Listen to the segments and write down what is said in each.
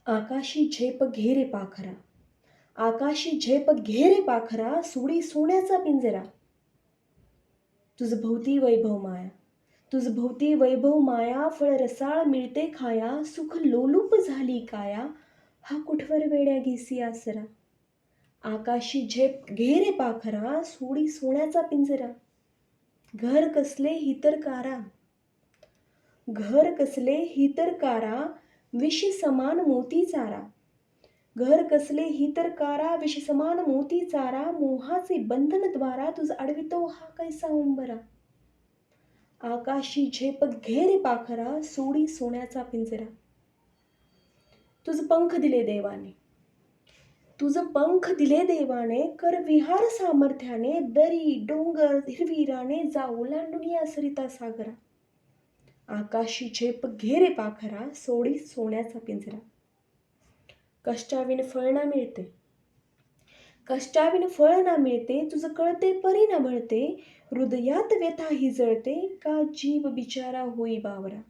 आकाशी झेप घेरे पाखरा, आकाशी झेप घेरे पाखरा, सोडी सोन्याचा पिंजरा. तुझ भोवती वैभव माया, तुझ भोवती वैभव माया, फळ रसाळ मिळते खाया, सुख लोलूप झाली काया, हा कुठवर वेड्या घेसी आसरा. आकाशी झेप घेरे पाखरा, सोडी सोन्याचा पिंजरा. घर कसले ही तर कारा, घर कसले ही तर कारा, विष समान मोती चारा. घर कसले ही तर कारा, विष समान मोती चारा, मोहाचे बंधन द्वारा तुझ अडवितो हा कैसा उंबरा. आकाशी झेप घेरे पाखरा, सोडी सोन्याचा पिंजरा. तुझ पंख दिले देवाने, तुझ पंख दिले देवाने, कर विहार सामर्थ्याने, दरी डोंगर हिरवी राने, जा ओलांडून या सरिता सागरा. आकाशी झेप घेरे पाखरा, सोडी सोन्याचा पिंजरा. कष्टाविन फळ ना मिळते, कष्टाविन फळ ना मिळते, तुझ कळते परी न बळते, हृदयात व्यथा ही जळते, का जीव बिचारा होई बावरा.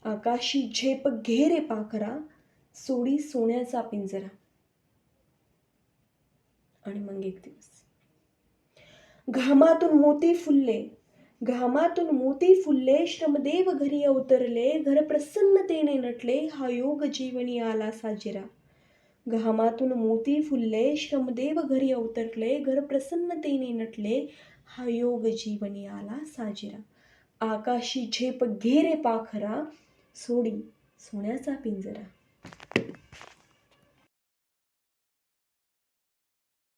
आकाशी झेप घेरे पाखरा, सोडी सोन्याचा पिंजरा. आणि मग एक दिवस घामातून मोती फुलले, घामातून मोती फुलले, श्रमदेव घरी अवतरले, घर प्रसन्नतेने नटले, हा योग जीवनी आला साजिरा. घामातून मोती फुलले, श्रमदेव घरी अवतरले, घर प्रसन्नतेने नटले, हा योग जीवनी आला साजिरा. आकाशी झेप घेरे पाखरा, सोडी सोन्याचा पिंजरा.